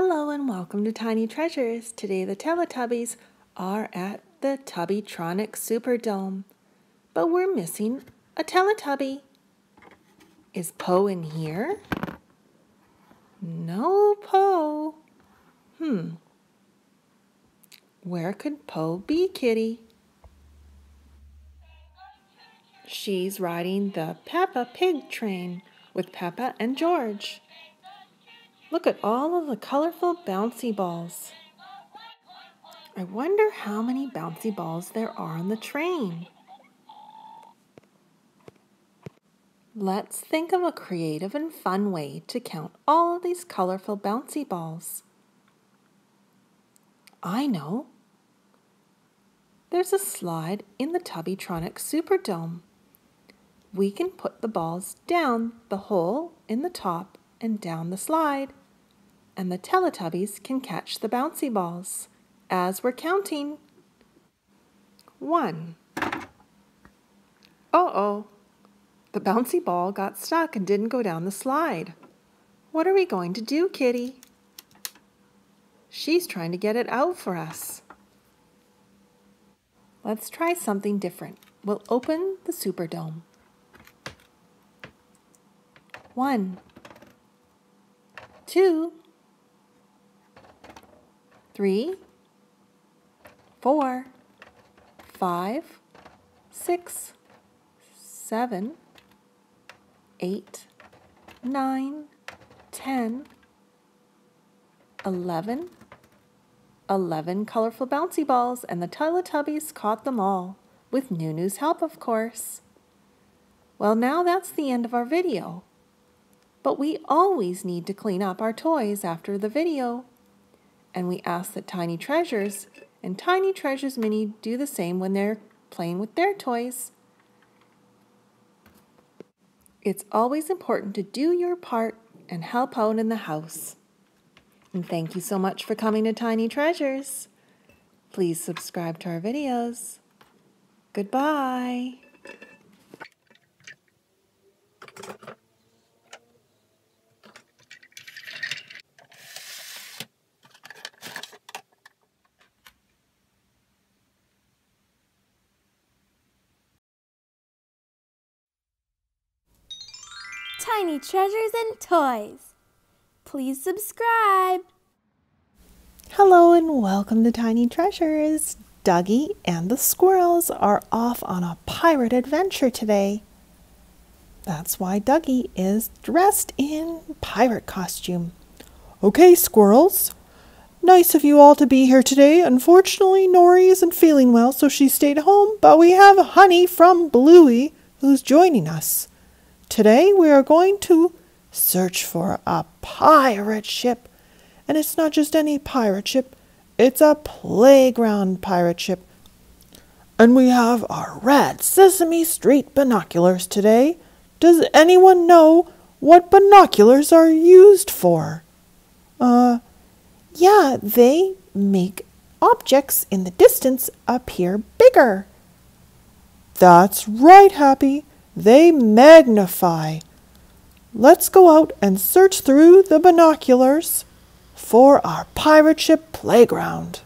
Hello and welcome to Tiny Treasures. Today the Teletubbies are at the Tubbytronic Superdome, but we're missing a Teletubby. Is Po in here? No Po. Where could Po be, Kitty? She's riding the Peppa Pig train with Peppa and George. Look at all of the colorful bouncy balls. I wonder how many bouncy balls there are on the train. Let's think of a creative and fun way to count all of these colorful bouncy balls. I know. There's a slide in the Tubbytronic Superdome. We can put the balls down the hole in the top and down the slide, and the Teletubbies can catch the bouncy balls as we're counting. 1. Uh-oh. The bouncy ball got stuck and didn't go down the slide. What are we going to do, Kitty? She's trying to get it out for us. Let's try something different. We'll open the Superdome. 1, 2, 3, 4, 5, 6, 7, 8, 9, 10, 11 colorful bouncy balls, and the Teletubbies caught them all, with Nunu's help, of course. Well, now that's the end of our video. But we always need to clean up our toys after the video. And we ask that Tiny Treasures and Tiny Treasures Mini do the same when they're playing with their toys. It's always important to do your part and help out in the house. And thank you so much for coming to Tiny Treasures. Please subscribe to our videos. Goodbye. Tiny Treasures and Toys. Please subscribe. Hello and welcome to Tiny Treasures. Dougie and the squirrels are off on a pirate adventure today. That's why Dougie is dressed in pirate costume. Okay, squirrels. Nice of you all to be here today. Unfortunately, Nori isn't feeling well, so she stayed home, but we have Honey from Bluey who's joining us. Today we are going to search for a pirate ship. And it's not just any pirate ship, it's a playground pirate ship. And we have our red Sesame Street binoculars today. Does anyone know what binoculars are used for? Yeah, they make objects in the distance appear bigger. That's right, Happy. They magnify. Let's go out and search through the binoculars for our pirate ship playground.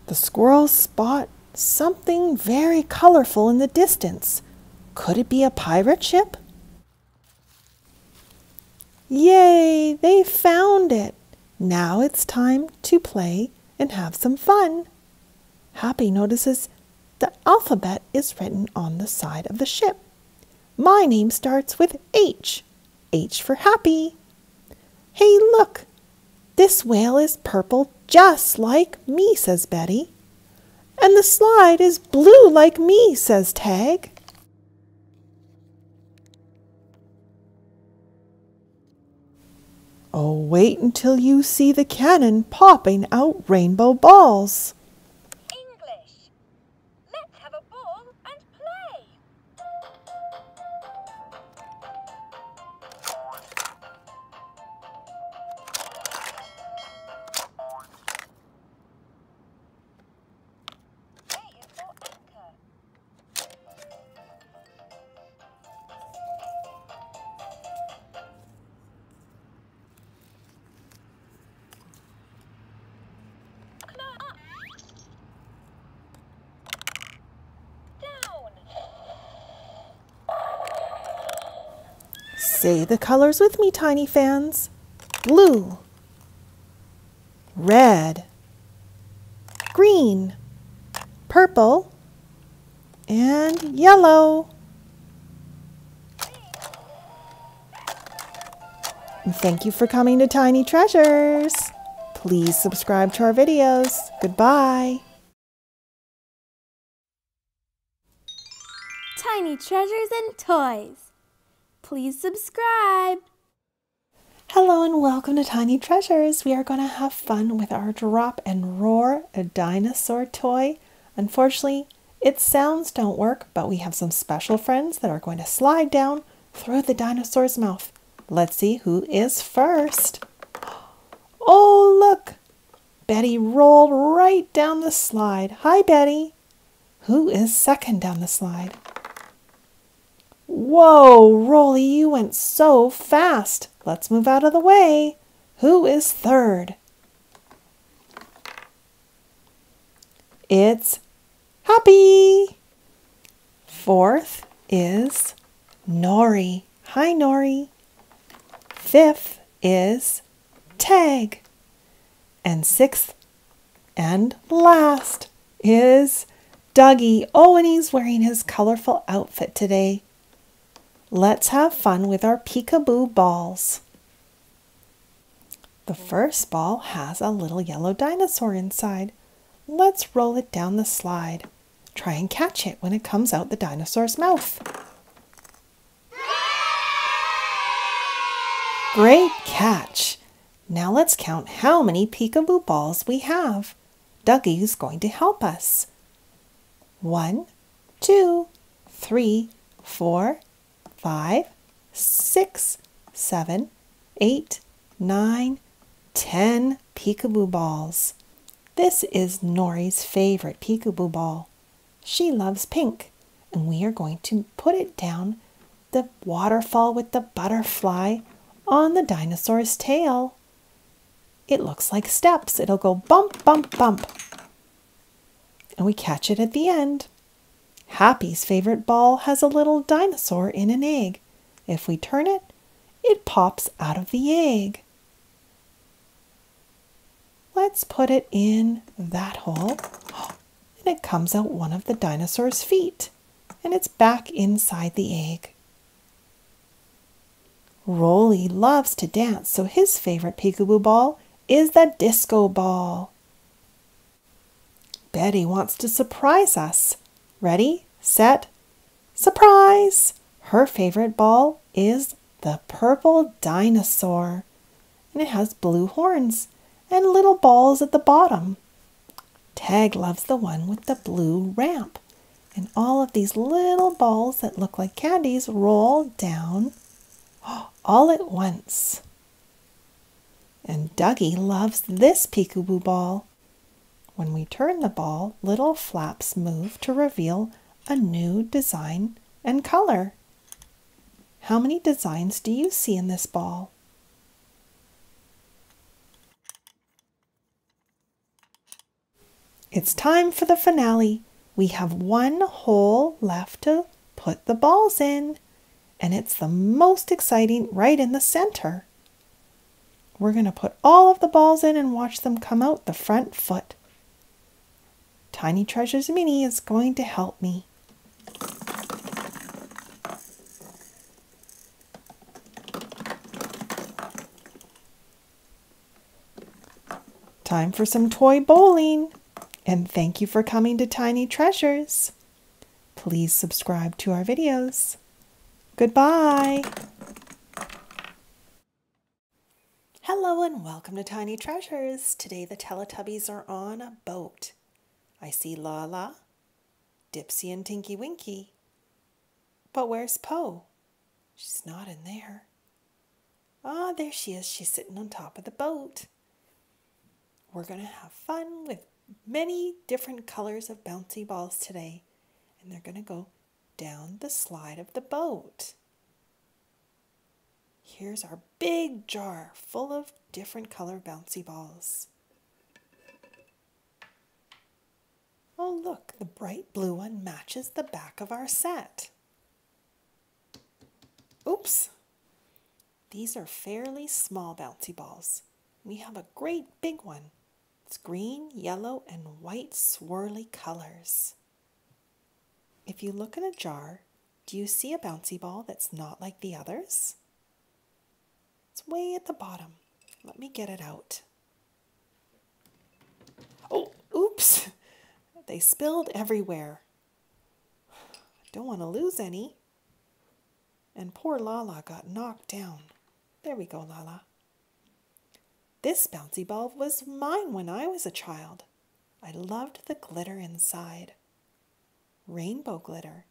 The squirrels spot something very colorful in the distance. Could it be a pirate ship? Yay, they found it. Now it's time to play and have some fun. Happy notices the alphabet is written on the side of the ship. My name starts with H. H for Happy. Hey, look. This whale is purple just like me, says Betty. And the slide is blue like me, says Tag. Oh, wait until you see the cannon popping out rainbow balls. English. Let's have a ball and play. A is for anchor. Say the colors with me, tiny fans. Blue, red, green, purple, and yellow. And thank you for coming to Tiny Treasures. Please subscribe to our videos. Goodbye. Tiny Treasures and Toys. Please subscribe. Hello and welcome to Tiny Treasures. We are going to have fun with our Drop and Roar, a dinosaur toy. Unfortunately, its sounds don't work, but we have some special friends that are going to slide down through the dinosaur's mouth. Let's see who is first. Oh, look! Betty rolled right down the slide. Hi, Betty. Who is second down the slide? Whoa, Rolly, you went so fast. Let's move out of the way. Who is third? It's Happy. Fourth is Nori. Hi, Nori. Fifth is Tag. And sixth and last is Dougie. Oh, and he's wearing his colorful outfit today. Let's have fun with our peekaboo balls. The first ball has a little yellow dinosaur inside. Let's roll it down the slide. Try and catch it when it comes out the dinosaur's mouth. Great catch! Now let's count how many peekaboo balls we have. Dougie is going to help us. 1, 2, 3, 4, 5, 6, 7, 8, 9, 10 peekaboo balls. This is Nori's favorite peekaboo ball. She loves pink, and we are going to put it down the waterfall with the butterfly on the dinosaur's tail. It looks like steps. It'll go bump, bump, bump. And we catch it at the end. Happy's favorite ball has a little dinosaur in an egg. If we turn it, it pops out of the egg. Let's put it in that hole. And it comes out one of the dinosaur's feet. And it's back inside the egg. Rolly loves to dance, so his favorite peekaboo ball is the disco ball. Betty wants to surprise us. Ready, set, surprise! Her favorite ball is the purple dinosaur. And it has blue horns and little balls at the bottom. Tag loves the one with the blue ramp. And all of these little balls that look like candies roll down all at once. And Dougie loves this peekaboo ball. When we turn the ball, little flaps move to reveal a new design and color. How many designs do you see in this ball? It's time for the finale. We have one hole left to put the balls in, and it's the most exciting right in the center. We're going to put all of the balls in and watch them come out the front foot. Tiny Treasures Mini is going to help me. Time for some toy bowling. And thank you for coming to Tiny Treasures. Please subscribe to our videos. Goodbye. Hello and welcome to Tiny Treasures. Today the Teletubbies are on a boat. I see Lala, Dipsy, and Tinky Winky. But where's Po? She's not in there. Ah, there she is. She's sitting on top of the boat. We're going to have fun with many different colors of bouncy balls today. And they're going to go down the slide of the boat. Here's our big jar full of different color bouncy balls. Oh, look, the bright blue one matches the back of our set. Oops, These are fairly small bouncy balls. We have a great big one. It's green, yellow, and white swirly colors. If you look in a jar, do you see a bouncy ball that's not like the others? It's way at the bottom. Let me get it out. Oh, oops! They spilled everywhere. Don't want to lose any. And poor Lala got knocked down. There we go, Lala. This bouncy ball was mine when I was a child. I loved the glitter inside. Rainbow glitter.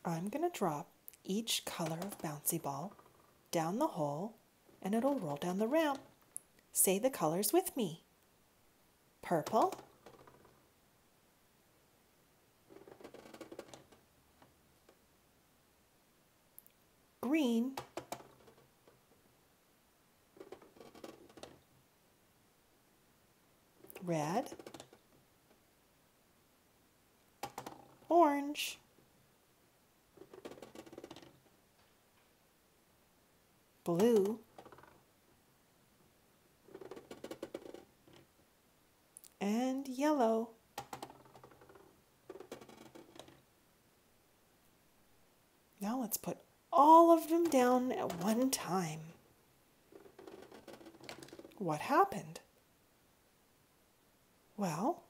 I'm going to drop each color of bouncy ball down the hole and it'll roll down the ramp. Say the colors with me. Purple, green, red, orange, blue, and yellow. Now let's put all of them down at one time. What happened? Well,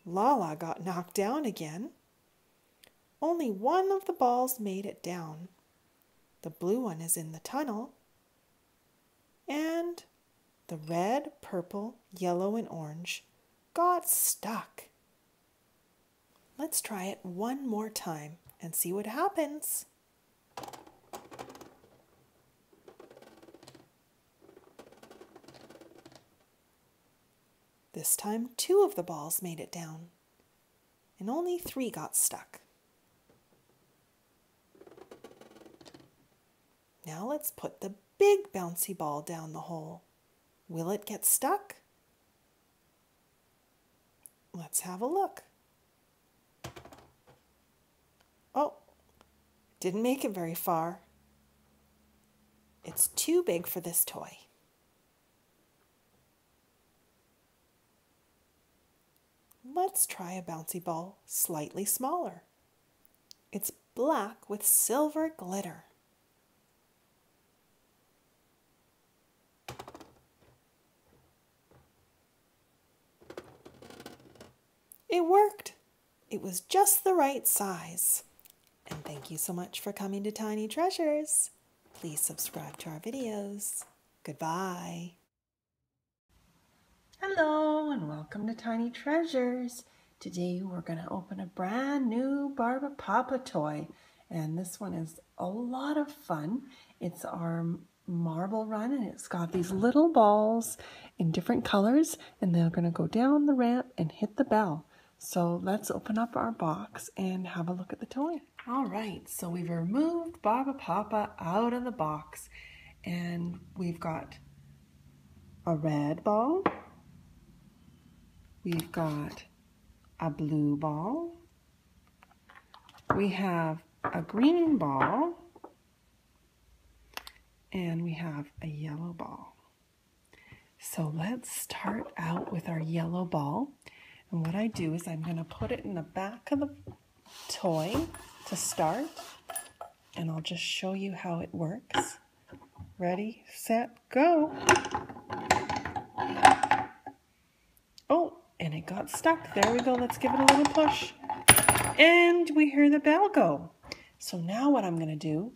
Lala got knocked down again. Only one of the balls made it down. The blue one is in the tunnel. And the red, purple, yellow, and orange got stuck. Let's try it one more time and see what happens. This time, 2 of the balls made it down, and only 3 got stuck. Now let's put the big bouncy ball down the hole. Will it get stuck? Let's have a look. Oh, didn't make it very far. It's too big for this toy. Let's try a bouncy ball slightly smaller. It's black with silver glitter. It worked. It was just the right size. And thank you so much for coming to Tiny Treasures. Please subscribe to our videos. Goodbye. Hello and welcome to Tiny Treasures. Today we're going to open a brand new Barbapapa toy. And this one is a lot of fun. It's our marble run and it's got these little balls in different colors and they're going to go down the ramp and hit the bell. So let's open up our box and have a look at the toy. All right, so we've removed Barbapapa out of the box and we've got a red ball, we've got a blue ball, we have a green ball, and we have a yellow ball. So let's start out with our yellow ball. And what I do is I'm going to put it in the back of the toy to start. And I'll just show you how it works. Ready, set, go. Oh, and it got stuck. There we go. Let's give it a little push. And we hear the bell go. So now what I'm going to do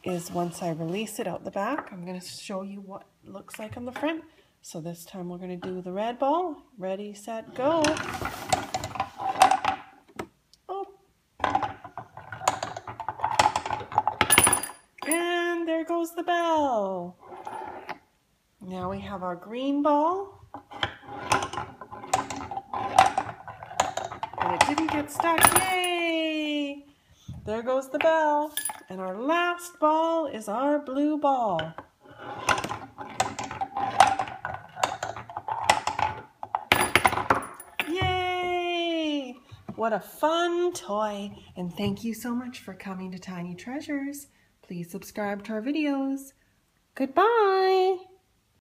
is once I release it out the back, I'm going to show you what it looks like on the front. So this time we're going to do the red ball. Ready, set, go. Oh. And there goes the bell. Now we have our green ball. And it didn't get stuck. Yay! There goes the bell. And our last ball is our blue ball. What a fun toy, and thank you so much for coming to Tiny Treasures. please subscribe to our videos. Goodbye!